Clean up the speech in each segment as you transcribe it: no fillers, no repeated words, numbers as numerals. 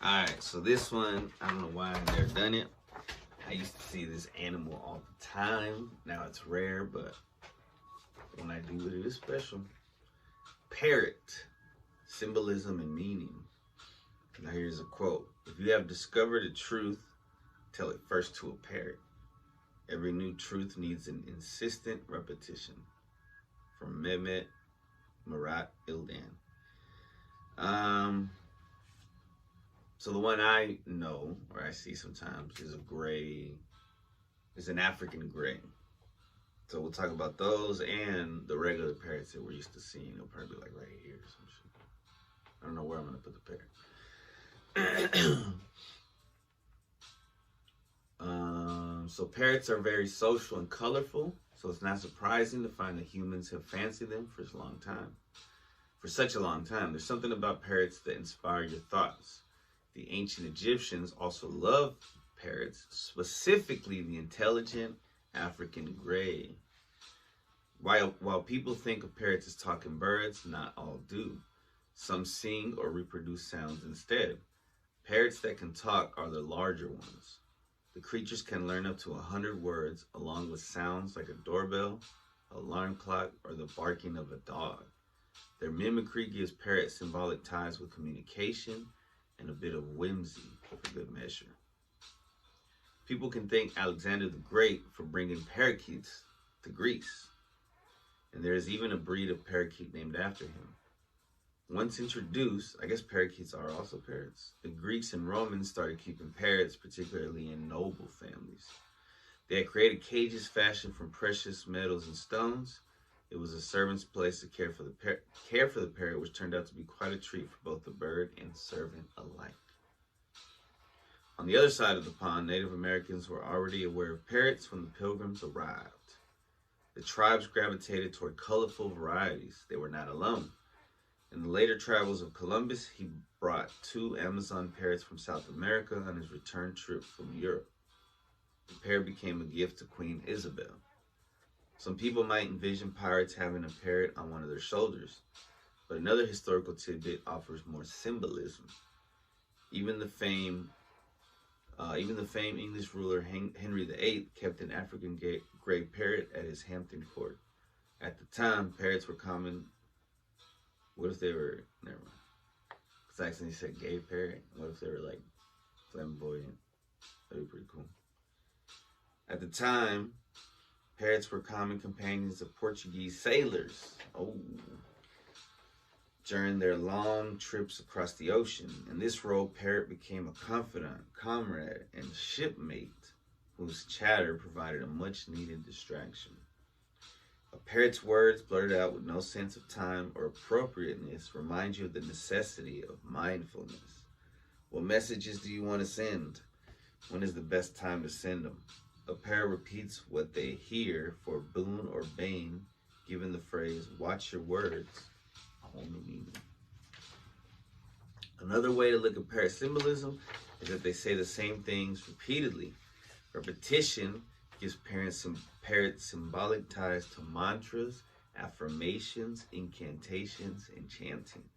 Alright, so this one, I don't know why I've never done it. I used to see this animal all the time. Now it's rare, but when I do it, it is special. Parrot, symbolism and meaning. Now here's a quote. If you have discovered a truth, tell it first to a parrot. Every new truth needs an insistent repetition. From Mehmet Murat Ildan. So the one I know, or I see sometimes, is a gray, is an African gray. So we'll talk about those and the regular parrots that we're used to seeing. They'll probably be like right here or some shit. I don't know where I'm gonna put the parrot. So parrots are very social and colorful. So it's not surprising to find that humans have fancied them for a long time. For such a long time, there's something about parrots that inspire your thoughts. The ancient Egyptians also loved parrots, specifically the intelligent African gray. While people think of parrots as talking birds, not all do. Some sing or reproduce sounds instead. Parrots that can talk are the larger ones. The creatures can learn up to 100 words, along with sounds like a doorbell, alarm clock, or the barking of a dog. Their mimicry gives parrots symbolic ties with communication and a bit of whimsy for good measure. People can thank Alexander the Great for bringing parakeets to Greece, and there is even a breed of parakeet named after him. Once introduced, I guess parakeets are also parrots. The Greeks and Romans started keeping parrots, particularly in noble families. They had created cages fashioned from precious metals and stones. It was a servant's place to care for the parrot, which turned out to be quite a treat for both the bird and servant alike. On the other side of the pond, Native Americans were already aware of parrots when the Pilgrims arrived. The tribes gravitated toward colorful varieties. They were not alone. In the later travels of Columbus, he brought 2 Amazon parrots from South America on his return trip from Europe. The parrot became a gift to Queen Isabel. Some people might envision pirates having a parrot on one of their shoulders, but another historical tidbit offers more symbolism. Even the famed English ruler Henry VIII kept an African gray parrot at his Hampton court. At the time, parrots were common. What if they were, never mind. Because I accidentally said gay parrot. What if they were like flamboyant? That'd be pretty cool. At the time, parrots were common companions of Portuguese sailors. During their long trips across the ocean. In this role, parrot became a confidant, comrade, and shipmate whose chatter provided a much-needed distraction. A parrot's words, blurted out with no sense of time or appropriateness, remind you of the necessity of mindfulness. What messages do you want to send? When is the best time to send them? A parrot repeats what they hear for boon or bane, given the phrase, watch your words, only meaning. Another way to look at parrot symbolism is that they say the same things repeatedly. Repetition gives parrots symbolic ties to mantras, affirmations, incantations, and chanting.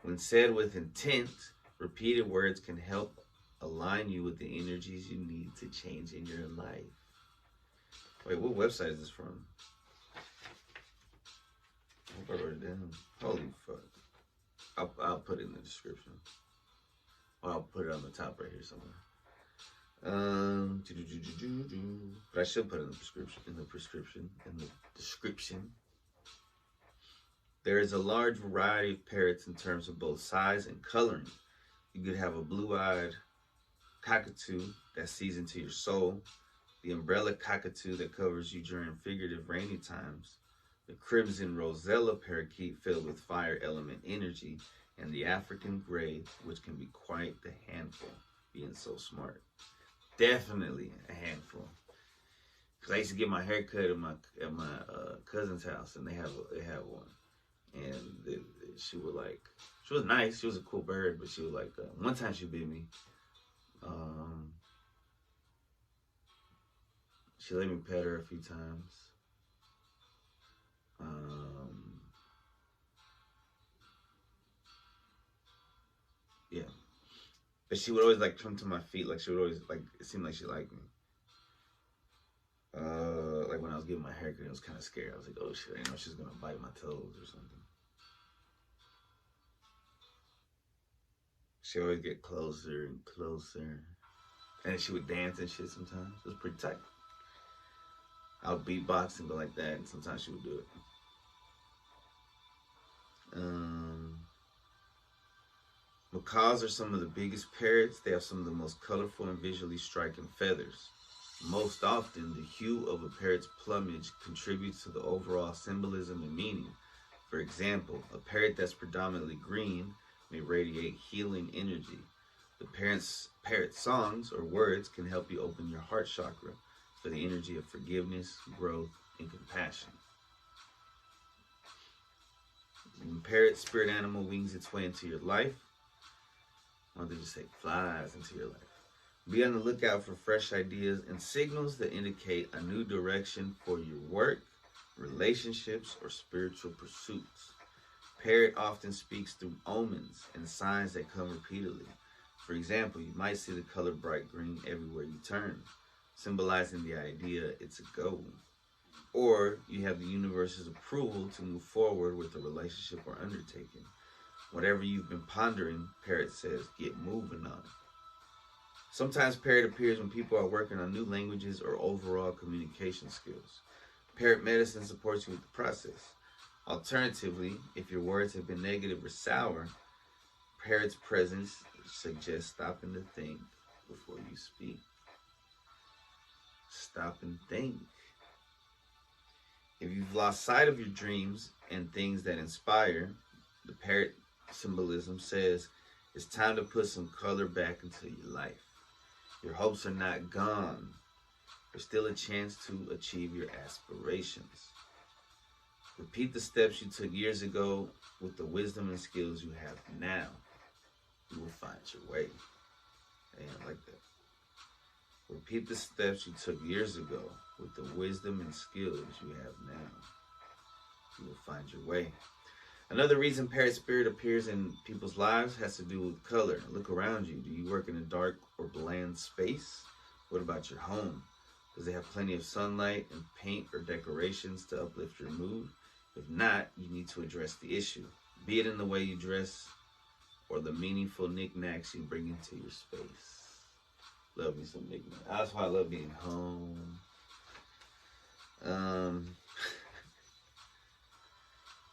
When said with intent, repeated words can help align you with the energies you need to change in your life. Wait, what website is this from? I hope I wrote it down. Holy fuck. I'll put it in the description. Or I'll put it on the top right here somewhere. But I should put it in the description. There is a large variety of parrots in terms of both size and coloring. You could have a blue-eyed cockatoo that sees into your soul, the umbrella cockatoo that covers you during figurative rainy times, the crimson rosella parakeet filled with fire element energy, and the African gray, which can be quite the handful, being so smart. Definitely a handful. Cause I used to get my hair cut at my cousin's house, and they had one, and she was nice. She was a cool bird, but she was like, one time she bit me. She let me pet her a few times. Yeah. But she would always like come to my feet. Like she would always like, it seemed like she liked me. Like when I was getting my haircut, it was kind of scary. I was like, oh shit, I know she's gonna bite my toes or something. She always get closer and closer. And she would dance and shit sometimes. It was pretty tight. I would beatbox and go like that, and sometimes she would do it. Macaws are some of the biggest parrots. They have some of the most colorful and visually striking feathers. Most often, the hue of a parrot's plumage contributes to the overall symbolism and meaning. For example, a parrot that's predominantly green may radiate healing energy. The parrot songs or words can help you open your heart chakra for the energy of forgiveness, growth, and compassion. When parrot spirit animal wings its way into your life, I want to just say flies into your life. Be on the lookout for fresh ideas and signals that indicate a new direction for your work, relationships, or spiritual pursuits. Parrot often speaks through omens and signs that come repeatedly. For example, you might see the color bright green everywhere you turn, symbolizing the idea it's a go. Or you have the universe's approval to move forward with a relationship or undertaking. Whatever you've been pondering, Parrot says, get moving on it. Sometimes Parrot appears when people are working on new languages or overall communication skills. Parrot medicine supports you with the process. Alternatively, if your words have been negative or sour, Parrot's presence suggests stopping to think before you speak. Stop and think. If you've lost sight of your dreams and things that inspire, the Parrot symbolism says it's time to put some color back into your life. Your hopes are not gone. There's still a chance to achieve your aspirations. Repeat the steps you took years ago with the wisdom and skills you have now. You will find your way. Hey, I like that. Repeat the steps you took years ago with the wisdom and skills you have now. You will find your way. Another reason parrot spirit appears in people's lives has to do with color. Look around you. Do you work in a dark or bland space? What about your home? Does it have plenty of sunlight and paint or decorations to uplift your mood? If not, you need to address the issue. Be it in the way you dress or the meaningful knickknacks you bring into your space. Love me some knickknacks. That's why I love being home.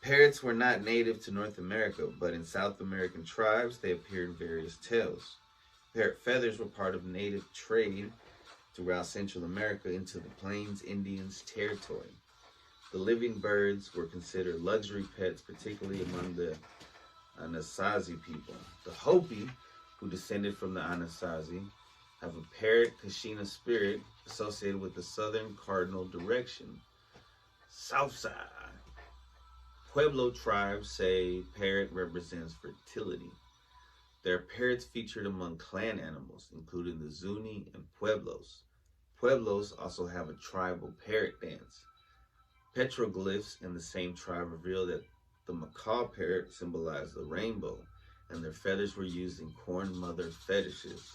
Parrots were not native to North America, but in South American tribes, they appeared in various tales. Parrot feathers were part of native trade throughout Central America into the Plains Indians' territory. The living birds were considered luxury pets, particularly among the Anasazi people. The Hopi, who descended from the Anasazi, have a parrot Kashina spirit associated with the southern cardinal direction, south side. Pueblo tribes say parrot represents fertility. There are parrots featured among clan animals, including the Zuni and Pueblos. Pueblos also have a tribal parrot dance. Petroglyphs in the same tribe reveal that the macaw parrot symbolized the rainbow, and their feathers were used in corn mother fetishes,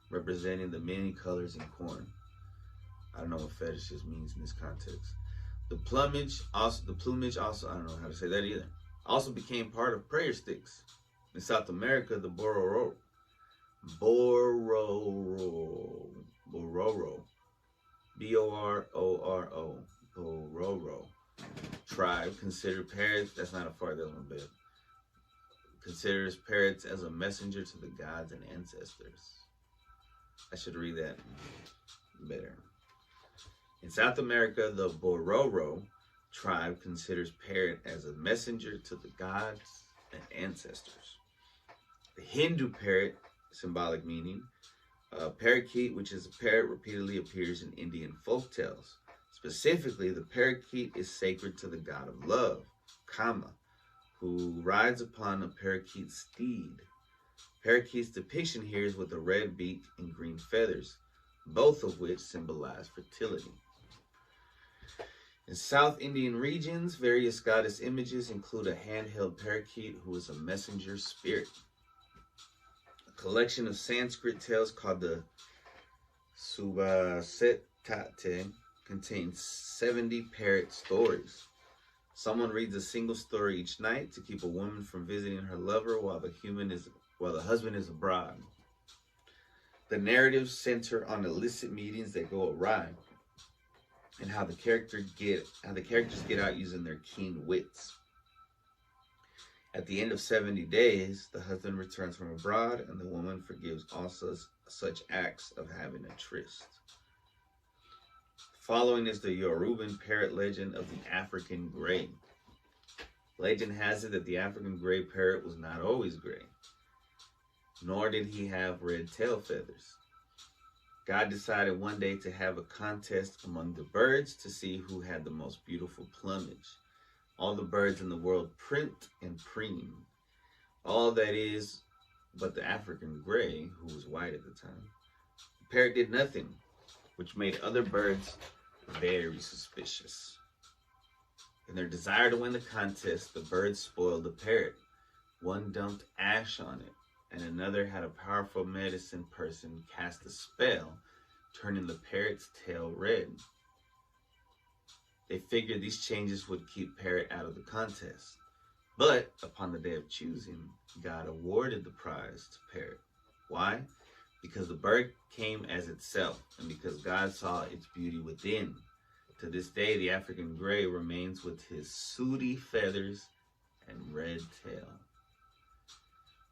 representing the many colors in corn. I don't know what fetishes means in this context. The plumage also, I don't know how to say that either, also became part of prayer sticks. In South America, the Bororo, B-O-R-O-R-O, Bororo tribe considered parrots, that's not a fart, that's my bed, considers parrots as a messenger to the gods and ancestors. I should read that better. In South America, the Bororo tribe considers parrot as a messenger to the gods and ancestors. The Hindu parrot, symbolic meaning, parakeet, which is a parrot, repeatedly appears in Indian folktales. Specifically, the parakeet is sacred to the god of love, Kama, who rides upon a parakeet steed. Parakeet's depiction here is with a red beak and green feathers, both of which symbolize fertility. In South Indian regions, various goddess images include a handheld parakeet who is a messenger spirit. A collection of Sanskrit tales called the Subhasetate contains 70 parrot stories. Someone reads a single story each night to keep a woman from visiting her lover while the husband is abroad. The narratives center on illicit meetings that go awry and how the characters get out using their keen wits. At the end of 70 days, the husband returns from abroad and the woman forgives also such acts of having a tryst. Following is the Yoruban parrot legend of the African gray. Legend has it that the African gray parrot was not always gray, nor did he have red tail feathers. God decided one day to have a contest among the birds to see who had the most beautiful plumage. All the birds in the world primped and preened. All that is, but the African gray, who was white at the time. The parrot did nothing, which made other birds very suspicious. In their desire to win the contest, the birds spoiled the parrot. One dumped ash on it, and another had a powerful medicine person cast a spell, turning the parrot's tail red. They figured these changes would keep Parrot out of the contest. But upon the day of choosing, God awarded the prize to Parrot. Why? Because the bird came as itself, and because God saw its beauty within. To this day, the African gray remains with his sooty feathers and red tail.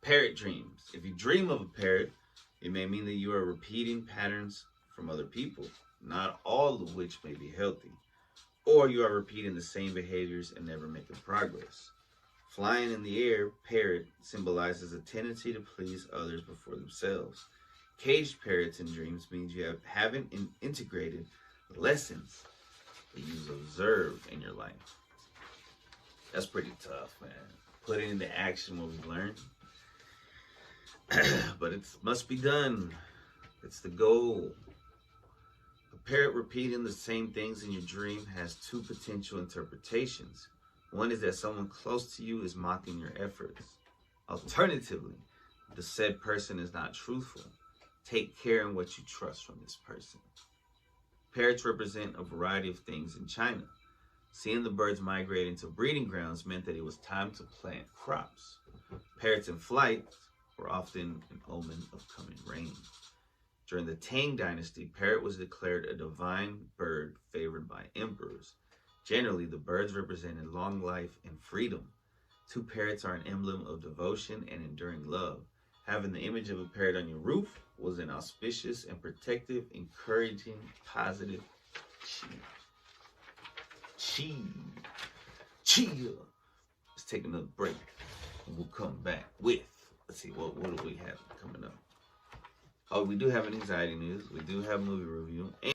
Parrot dreams. If you dream of a parrot, it may mean that you are repeating patterns from other people, not all of which may be healthy. Or you are repeating the same behaviors and never making progress. Flying in the air, parrot symbolizes a tendency to please others before themselves. Caged parrots in dreams means you haven't integrated lessons that you've observed in your life. That's pretty tough, man. Putting into action what we've learned. But it must be done. It's the goal. A parrot repeating the same things in your dream has two potential interpretations. One is that someone close to you is mocking your efforts. Alternatively, the said person is not truthful. Take care in what you trust from this person. Parrots represent a variety of things in China. Seeing the birds migrating to breeding grounds meant that it was time to plant crops. Parrots in flight were often an omen of coming rain. During the Tang dynasty, parrot was declared a divine bird favored by emperors. Generally, the birds represented long life and freedom. Two parrots are an emblem of devotion and enduring love. Having the image of a parrot on your roof was an auspicious and protective, encouraging, positive cheer. Let's take another break and we'll come back with, let's see, what do we have coming up? Oh, we do have an anxiety news. We do have movie review.